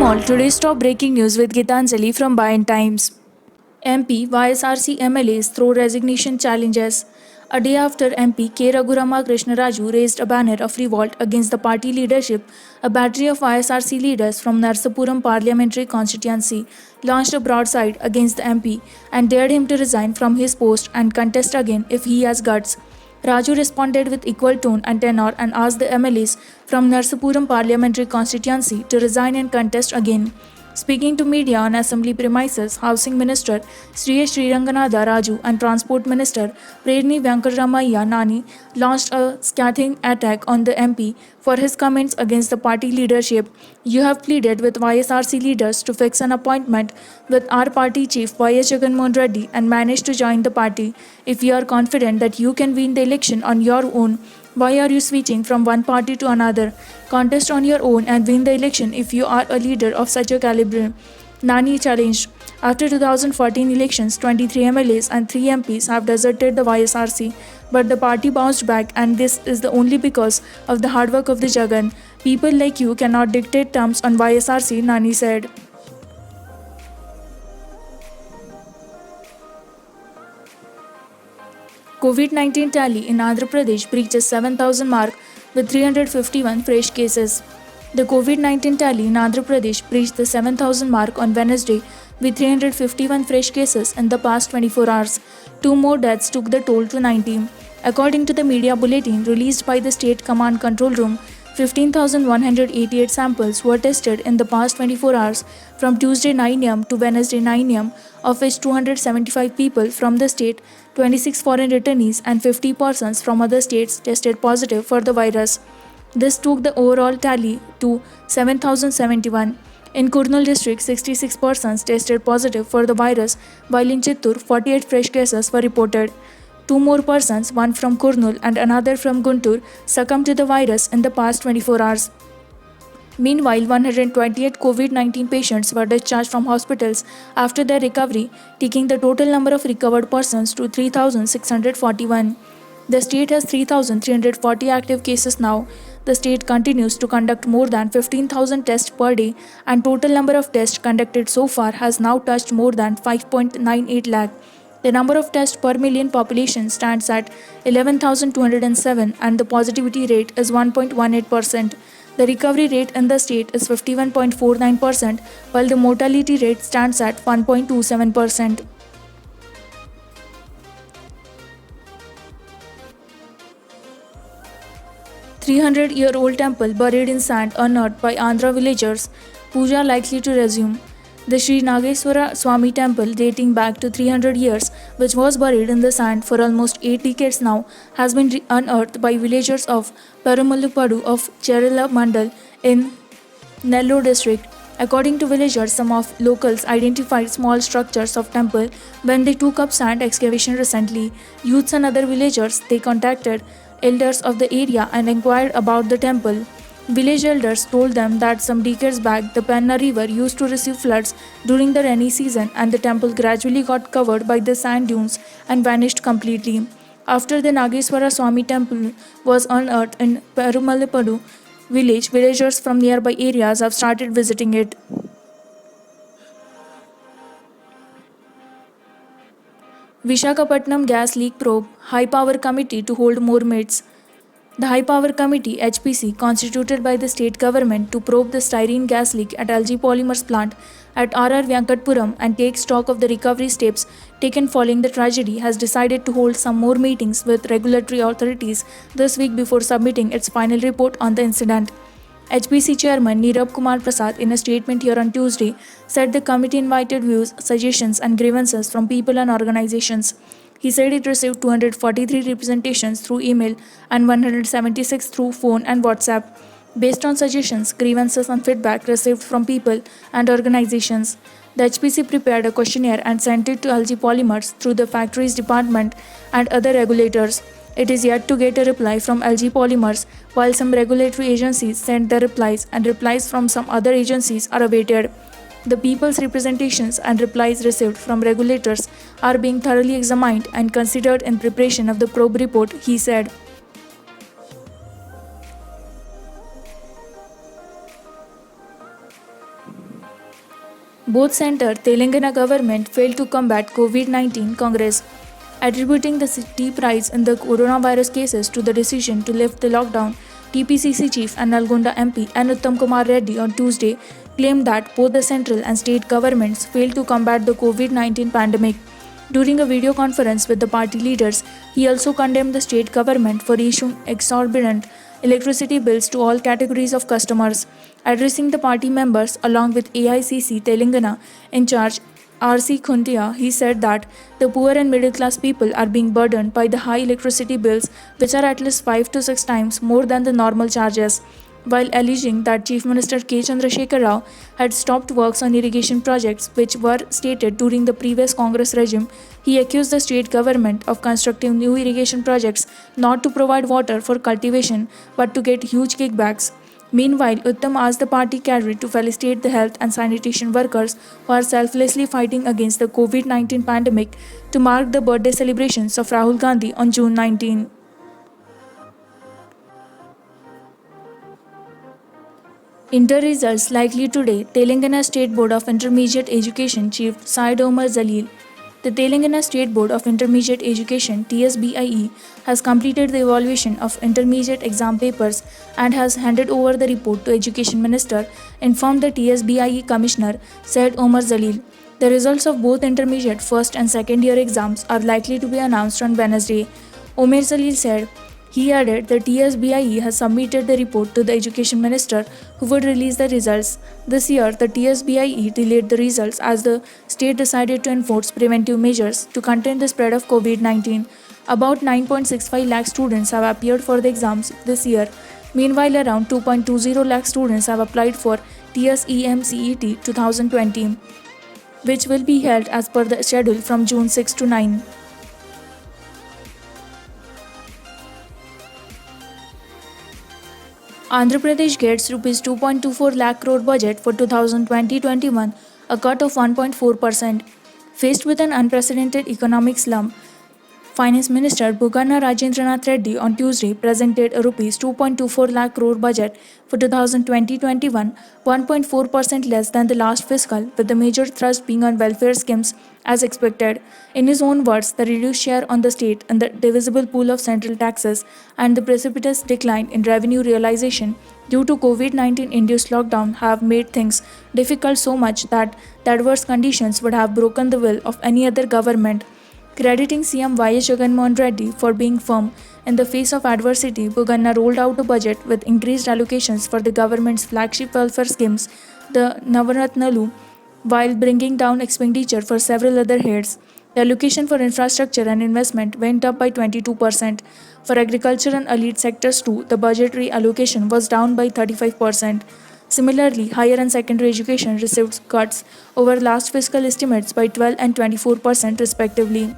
all, today's top breaking news with Gitanjali from Bayan Times. MP YSRC MLAs throw resignation challenges. A day after MP K. Raghurama Krishnaraju raised a banner of revolt against the party leadership, a battery of YSRC leaders from Narsapuram parliamentary constituency launched a broadside against the MP and dared him to resign from his post and contest again if he has guts. Raju responded with equal tone and tenor and asked the MLAs from Narsapuram parliamentary constituency to resign and contest again. Speaking to media on assembly premises, Housing Minister Sri Sriranganatha Raju and Transport Minister Prerni Venkatramaiah Nani launched a scathing attack on the MP for his comments against the party leadership. You have pleaded with YSRC leaders to fix an appointment with our party chief YS Jaganmohan Reddy and managed to join the party. If you are confident that you can win the election on your own, why are you switching from one party to another? Contest on your own and win the election if you are a leader of such a caliber. Nani challenged. After 2014 elections, 23 MLAs and 3 MPs have deserted the YSRC, but the party bounced back, and this is the only because of the hard work of the Jagan. People like you cannot dictate terms on YSRC, Nani said. COVID-19 tally in Andhra Pradesh breaches 7,000 mark with 351 fresh cases. The COVID-19 tally in Andhra Pradesh breached the 7,000 mark on Wednesday with 351 fresh cases in the past 24 hours. 2 more deaths took the toll to 90. According to the media bulletin released by the State Command Control Room, 15,188 samples were tested in the past 24 hours from Tuesday 9 am to Wednesday 9 am, of which 275 people from the state, 26 foreign returnees and 50 persons from other states tested positive for the virus. This took the overall tally to 7,071. In Kurnool district, 66 persons tested positive for the virus, while in Chittoor, 48 fresh cases were reported. 2 more persons, one from Kurnool and another from Guntur, succumbed to the virus in the past 24 hours. Meanwhile, 128 COVID-19 patients were discharged from hospitals after their recovery, taking the total number of recovered persons to 3,641. The state has 3,340 active cases now. The state continues to conduct more than 15,000 tests per day, and total number of tests conducted so far has now touched more than 5.98 lakh. The number of tests per million population stands at 11,207 and the positivity rate is 1.18%. The recovery rate in the state is 51.49%, while the mortality rate stands at 1.27%. "300-year-old temple buried in sand unearthed by Andhra villagers. Puja likely to resume." The Sri Nageswara Swami temple, dating back to 300 years, which was buried in the sand for almost 8 decades now, has been unearthed by villagers of Perumalupadu of Cherala Mandal in Nellore district. According to villagers, some of locals identified small structures of temple when they took up sand excavation recently. Youths and other villagers, they contacted elders of the area and inquired about the temple. Village elders told them that some decades back the Penna river used to receive floods during the rainy season and the temple gradually got covered by the sand dunes and vanished completely. After the Nageswara Swami temple was unearthed in Perumalipadu village, villagers from nearby areas have started visiting it. Vishakhapatnam gas leak probe, high power committee to hold more myths. The High Power Committee (HPC), constituted by the state government to probe the styrene gas leak at LG Polymers plant at RR Venkatpuram and take stock of the recovery steps taken following the tragedy, has decided to hold some more meetings with regulatory authorities this week before submitting its final report on the incident. HPC Chairman Nirab Kumar Prasad, in a statement here on Tuesday, said the committee invited views, suggestions, and grievances from people and organizations. He said it received 243 representations through email and 176 through phone and WhatsApp. Based on suggestions, grievances, and feedback received from people and organizations, the HPC prepared a questionnaire and sent it to LG Polymers through the factories department and other regulators. It is yet to get a reply from LG Polymers, while some regulatory agencies sent their replies and replies from some other agencies are awaited. The people's representations and replies received from regulators are being thoroughly examined and considered in preparation of the probe report, he said. Both center Telangana government failed to combat COVID-19 Congress, attributing the steep rise in the coronavirus cases to the decision to lift the lockdown. TPCC chief and Nalgonda MP and Uttam Kumar Reddy on Tuesday claimed that both the central and state governments failed to combat the COVID-19 pandemic. During a video conference with the party leaders, he also condemned the state government for issuing exorbitant electricity bills to all categories of customers. Addressing the party members along with AICC Telangana in charge RC Khuntia, he said that the poor and middle class people are being burdened by the high electricity bills, which are at least 5 to 6 times more than the normal charges. While alleging that Chief Minister K. Chandrasekhar Rao had stopped works on irrigation projects which were stated during the previous Congress regime, he accused the state government of constructing new irrigation projects not to provide water for cultivation but to get huge kickbacks. Meanwhile, Uttam asked the party cadre to felicitate the health and sanitation workers who are selflessly fighting against the COVID-19 pandemic to mark the birthday celebrations of Rahul Gandhi on June 19. Inter results likely today. Telangana State Board of Intermediate Education Chief Syed Omar Zalil. The Telangana State Board of Intermediate Education (TSBIE) has completed the evaluation of intermediate exam papers and has handed over the report to Education Minister, informed the TSBIE Commissioner Syed Omar Zalil. The results of both intermediate first and second year exams are likely to be announced on Wednesday. Omar Zalil said. He added the TSBIE has submitted the report to the Education Minister, who would release the results. This year, the TSBIE delayed the results as the state decided to enforce preventive measures to contain the spread of COVID-19. About 9.65 lakh students have appeared for the exams this year. Meanwhile, around 2.20 lakh students have applied for TSEMCET 2020, which will be held as per the schedule from June 6 to 9. Andhra Pradesh gets Rs 2.24 lakh crore budget for 2020-21, a cut of 1.4%. Faced with an unprecedented economic slump, Finance Minister Bugana Rajendranath Reddy on Tuesday presented a Rs 2.24 lakh crore budget for 2020-21, 1.4% less than the last fiscal, with the major thrust being on welfare schemes as expected. In his own words, the reduced share on the state and the divisible pool of central taxes and the precipitous decline in revenue realization due to COVID-19 induced lockdown have made things difficult so much that the adverse conditions would have broken the will of any other government. Crediting CM Y.S. Jagannath Reddy for being firm in the face of adversity, Buganna rolled out a budget with increased allocations for the government's flagship welfare schemes, the Navaratnalu, while bringing down expenditure for several other heads. The allocation for infrastructure and investment went up by 22%. For agriculture and elite sectors too, the budgetary allocation was down by 35%. Similarly, higher and secondary education received cuts over last fiscal estimates by 12 and 24% respectively.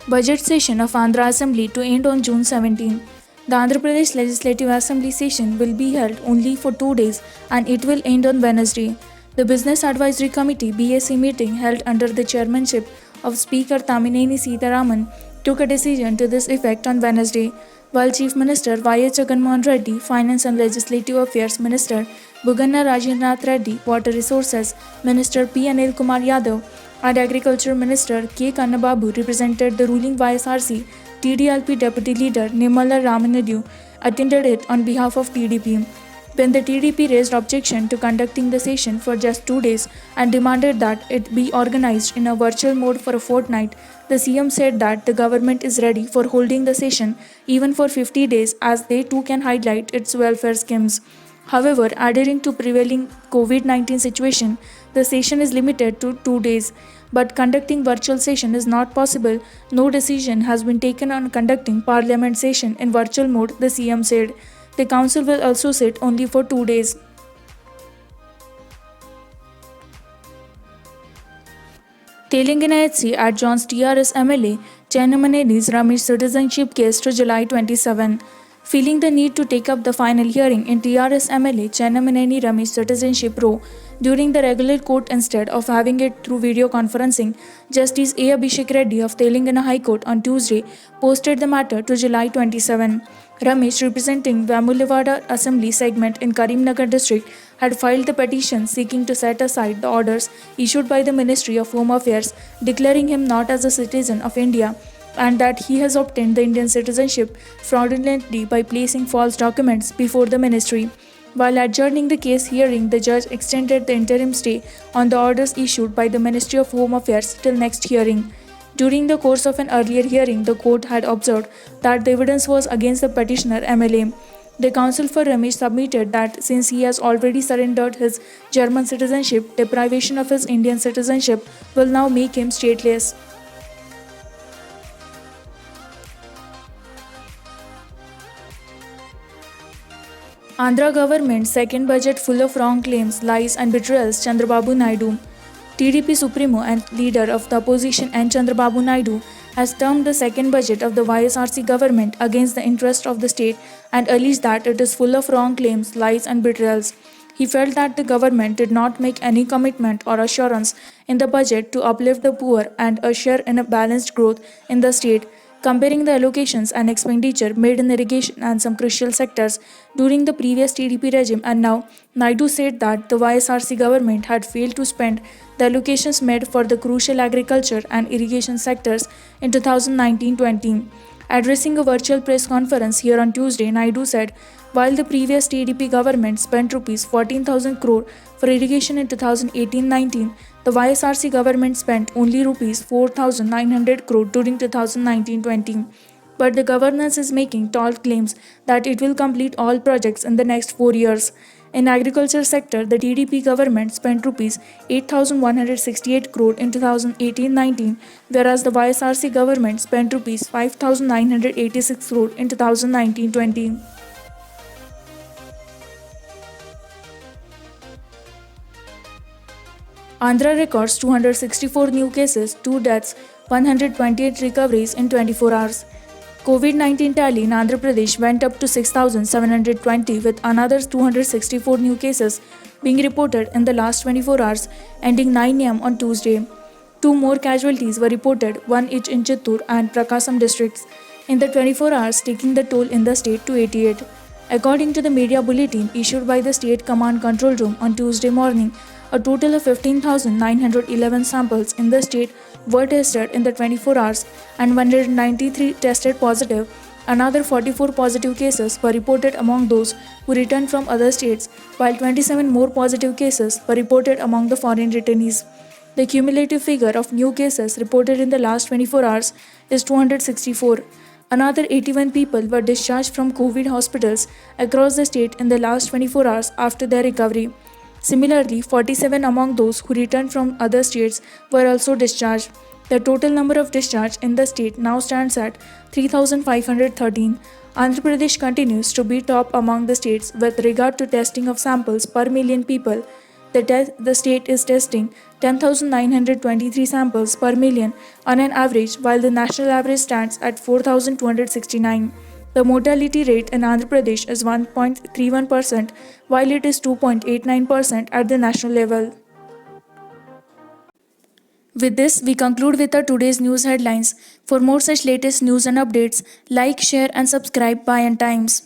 Budget session of Andhra Assembly to end on June 17. The Andhra Pradesh Legislative Assembly session will be held only for 2 days and it will end on Wednesday. The Business Advisory Committee (BSC) meeting held under the chairmanship of Speaker Thamineni Seetharaman took a decision to this effect on Wednesday, while Chief Minister Y.S. Jagannath Reddy, Finance and Legislative Affairs Minister Buganna Rajendranath Reddy, Water Resources Minister P. Anil Kumar Yadav, and Agriculture Minister K. Kannababu represented the ruling YSRC TDLP Deputy Leader Nirmala Ramanadu attended it on behalf of TDP. When the TDP raised objection to conducting the session for just 2 days and demanded that it be organized in a virtual mode for a fortnight, the CM said that the government is ready for holding the session even for 50 days as they too can highlight its welfare schemes. However, adhering to prevailing COVID-19 situation, the session is limited to 2 days. But conducting virtual session is not possible. No decision has been taken on conducting parliament session in virtual mode, the CM said. The council will also sit only for 2 days. Telangana HC adjourns TRS MLA Chenamaneni's Ramesh citizenship case to July 27. Feeling the need to take up the final hearing in TRS MLA Chenamaneni Ramesh citizenship row during the regular court instead of having it through video conferencing, Justice A. Abhishek Reddy of Telangana High Court on Tuesday posted the matter to July 27. Ramesh, representing Vamulevada Assembly segment in Karimnagar district, had filed the petition seeking to set aside the orders issued by the Ministry of Home Affairs, declaring him not as a citizen of India and that he has obtained the Indian citizenship fraudulently by placing false documents before the ministry. While adjourning the case hearing, the judge extended the interim stay on the orders issued by the Ministry of Home Affairs till next hearing. During the course of an earlier hearing, the court had observed that the evidence was against the petitioner MLA. The counsel for Ramesh submitted that since he has already surrendered his German citizenship, deprivation of his Indian citizenship will now make him stateless. Andhra government's second budget full of wrong claims, lies and betrayals, Chandrababu Naidu. TDP Supremo and leader of the opposition N. Chandrababu Naidu has termed the second budget of the YSRC government against the interest of the state and alleged that it is full of wrong claims, lies and betrayals. He felt that the government did not make any commitment or assurance in the budget to uplift the poor and usher in a balanced growth in the state. Comparing the allocations and expenditure made in irrigation and some crucial sectors during the previous TDP regime and now, Naidu said that the YSRC government had failed to spend the allocations made for the crucial agriculture and irrigation sectors in 2019-20. Addressing a virtual press conference here on Tuesday, Naidu said, while the previous TDP government spent Rs 14,000 crore for irrigation in 2018-19, the YSRC government spent only Rs 4,900 crore during 2019-20. But the governance is making tall claims that it will complete all projects in the next 4 years. In agriculture sector, the TDP government spent Rs 8,168 crore in 2018-19, whereas the YSRC government spent Rs 5,986 crore in 2019-20. Andhra records 264 new cases, 2 deaths, 128 recoveries in 24 hours. COVID-19 tally in Andhra Pradesh went up to 6,720 with another 264 new cases being reported in the last 24 hours, ending 9 am on Tuesday. 2 more casualties were reported, one each in Chittoor and Prakasam districts, in the 24 hours, taking the toll in the state to 88. According to the media bulletin issued by the State Command Control Room on Tuesday morning, a total of 15,911 samples in the state were tested in the 24 hours and 193 tested positive. Another 44 positive cases were reported among those who returned from other states, while 27 more positive cases were reported among the foreign returnees. The cumulative figure of new cases reported in the last 24 hours is 264. Another 81 people were discharged from COVID hospitals across the state in the last 24 hours after their recovery. Similarly, 47 among those who returned from other states were also discharged. The total number of discharge in the state now stands at 3,513. Andhra Pradesh continues to be top among the states with regard to testing of samples per million people. The state is testing 10,923 samples per million on an average, while the national average stands at 4,269. The mortality rate in Andhra Pradesh is 1.31%, while it is 2.89% at the national level. With this, we conclude with our today's news headlines. For more such latest news and updates, like, share and subscribe Bayan Times.